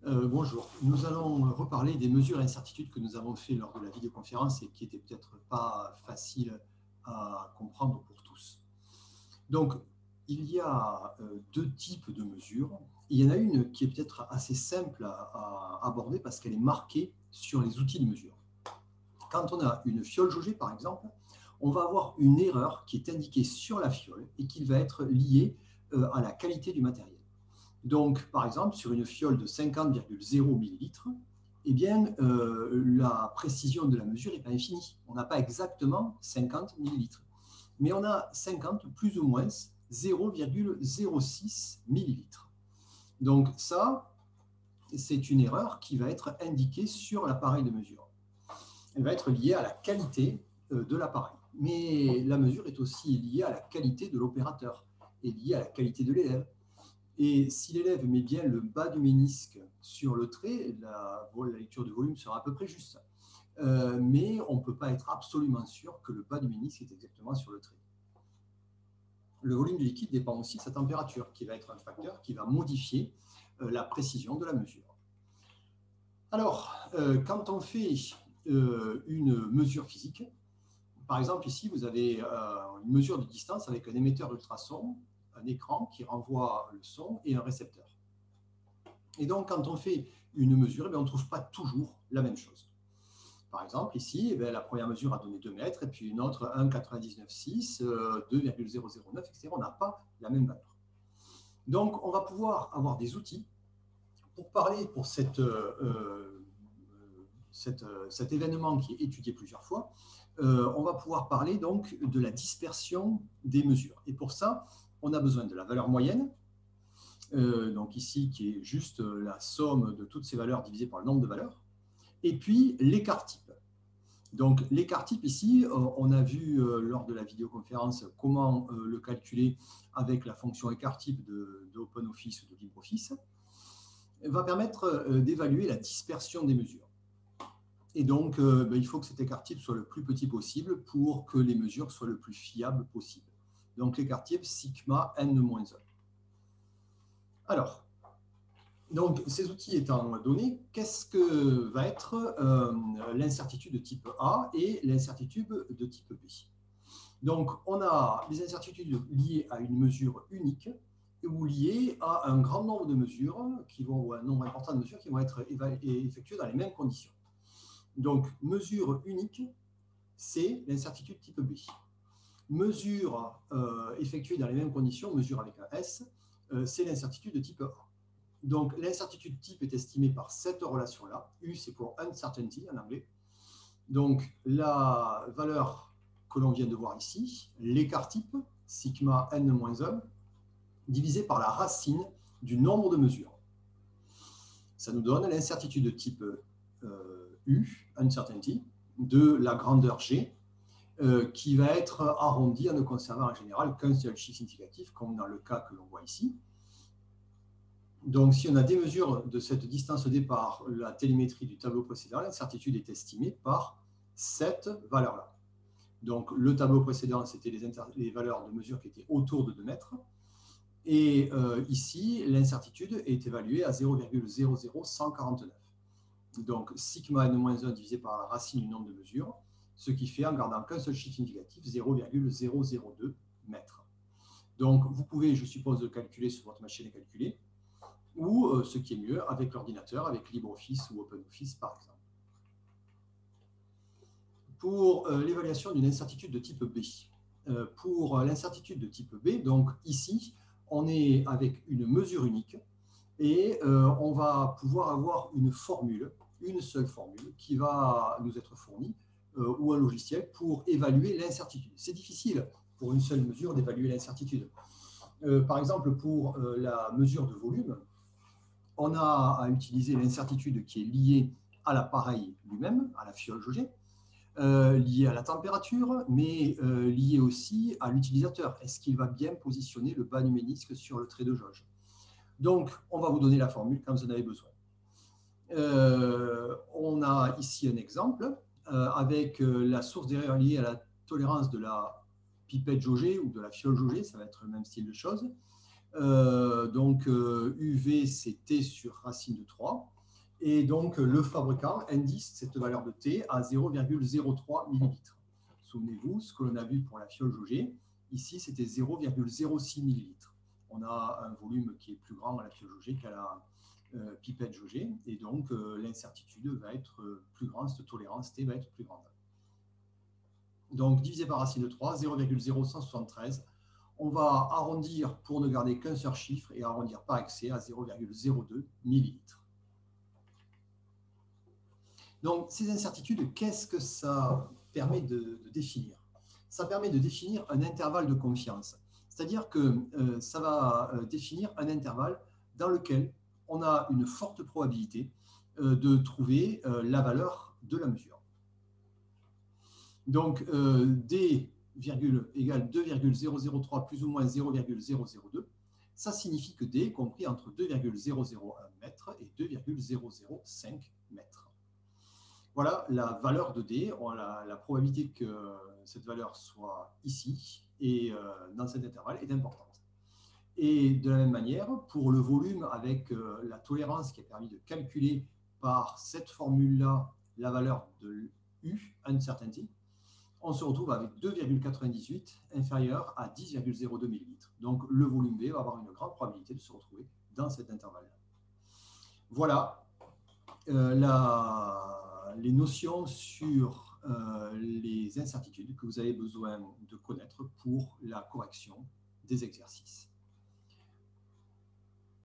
Bonjour, nous allons reparler des mesures et incertitudes que nous avons fait lors de la vidéoconférence et qui n'étaient peut-être pas faciles à comprendre pour tous. Donc, il y a deux types de mesures. Il y en a une qui est peut-être assez simple à aborder parce qu'elle est marquée sur les outils de mesure. Quand on a une fiole jaugée, par exemple, on va avoir une erreur qui est indiquée sur la fiole et qui va être liée à la qualité du matériel. Donc, par exemple, sur une fiole de 50,0 millilitres, eh bien, la précision de la mesure n'est pas infinie. On n'a pas exactement 50 millilitres, mais on a 50 plus ou moins 0,06 millilitres. Donc ça, c'est une erreur qui va être indiquée sur l'appareil de mesure. Elle va être liée à la qualité de l'appareil. Mais la mesure est aussi liée à la qualité de l'opérateur et liée à la qualité de l'élève. Et si l'élève met bien le bas du ménisque sur le trait, la lecture de volume sera à peu près juste. Mais on ne peut pas être absolument sûr que le bas du ménisque est exactement sur le trait. Le volume du liquide dépend aussi de sa température, qui va être un facteur qui va modifier la précision de la mesure. Alors, quand on fait une mesure physique, par exemple ici, vous avez une mesure de distance avec un émetteur d'ultrasons, un écran qui renvoie le son et un récepteur. Et donc, quand on fait une mesure, on ne trouve pas toujours la même chose. Par exemple, ici, la première mesure a donné 2 mètres, et puis une autre 1,99,6, 2,009, etc. On n'a pas la même valeur. Donc, on va pouvoir avoir des outils pour parler pour cet événement qui est étudié plusieurs fois. On va pouvoir parler donc de la dispersion des mesures. Et pour ça, on a besoin de la valeur moyenne, donc ici qui est juste la somme de toutes ces valeurs divisées par le nombre de valeurs, et puis l'écart type. Donc l'écart type ici, on a vu lors de la vidéoconférence comment le calculer avec la fonction écart type de OpenOffice ou de LibreOffice, va permettre d'évaluer la dispersion des mesures. Et donc, il faut que cet écart type soit le plus petit possible pour que les mesures soient le plus fiables possible. Donc l'écart type sigma n-1. Alors, donc, ces outils étant donnés, qu'est-ce que va être l'incertitude de type A et l'incertitude de type B? Donc, on a les incertitudes liées à une mesure unique ou liées à un grand nombre de mesures, ou un nombre important de mesures qui vont être effectuées dans les mêmes conditions. Donc, mesure unique, c'est l'incertitude type B. Mesure effectuée dans les mêmes conditions, mesure avec un S, c'est l'incertitude de type A. Donc, l'incertitude type est estimée par cette relation-là. U, c'est pour uncertainty en anglais. Donc, la valeur que l'on vient de voir ici, l'écart type, sigma n-1, divisé par la racine du nombre de mesures. Ça nous donne l'incertitude de type U, uncertainty, de la grandeur G, qui va être arrondie en ne conservant en général qu'un seul chiffre significatif, comme dans le cas que l'on voit ici. Donc, si on a des mesures de cette distance au départ, la télémétrie du tableau précédent, l'incertitude est estimée par cette valeur-là. Donc, le tableau précédent, c'était les valeurs de mesure qui étaient autour de 2 mètres. Et ici, l'incertitude est évaluée à 0,00149. Donc, sigma n-1 divisé par la racine du nombre de mesures, ce qui fait, en gardant qu'un seul chiffre significatif, 0,002 mètres. Donc, vous pouvez, je suppose, le calculer sur votre machine à calculer, ou, ce qui est mieux, avec l'ordinateur, avec LibreOffice ou OpenOffice, par exemple. Pour l'évaluation d'une incertitude de type B. Pour l'incertitude de type B, donc ici, on est avec une mesure unique et on va pouvoir avoir une formule, une seule formule, qui va nous être fournie, ou un logiciel pour évaluer l'incertitude. C'est difficile pour une seule mesure d'évaluer l'incertitude. Par exemple, pour la mesure de volume, on a à utiliser l'incertitude qui est liée à l'appareil lui-même, à la fiole jaugée, liée à la température, mais liée aussi à l'utilisateur. Est-ce qu'il va bien positionner le bas du ménisque sur le trait de jauge? Donc, on va vous donner la formule quand vous en avez besoin. On a ici un exemple avec la source d'erreur liée à la tolérance de la pipette jaugée ou de la fiole jaugée, ça va être le même style de choses. Donc, UV, c'est T sur racine de 3. Et donc, le fabricant indique cette valeur de T à 0,03 millilitres. Souvenez-vous, ce que l'on a vu pour la fiole jaugée, ici, c'était 0,06 millilitres. On a un volume qui est plus grand à la fiole jaugée qu'à la pipette jaugée, et donc l'incertitude va être plus grande, cette tolérance T va être plus grande. Donc, divisé par racine de 3, 0,0173. On va arrondir pour ne garder qu'un seul chiffre et arrondir par excès à 0,02 millilitres. Donc, ces incertitudes, qu'est-ce que ça permet de définir? Ça permet de définir un intervalle de confiance. C'est-à-dire que ça va définir un intervalle dans lequel on a une forte probabilité de trouver la valeur de la mesure. Donc, D, égale 2,003 plus ou moins 0,002, ça signifie que D est compris entre 2,001 mètres et 2,005 mètres. Voilà la valeur de D, la probabilité que cette valeur soit ici et dans cet intervalle est importante. Et de la même manière, pour le volume avec la tolérance qui a permis de calculer par cette formule-là la valeur de U, uncertainty, on se retrouve avec 2,98 inférieur à 10,02 millilitres. Donc le volume V va avoir une grande probabilité de se retrouver dans cet intervalle. Voilà les notions sur les incertitudes que vous avez besoin de connaître pour la correction des exercices.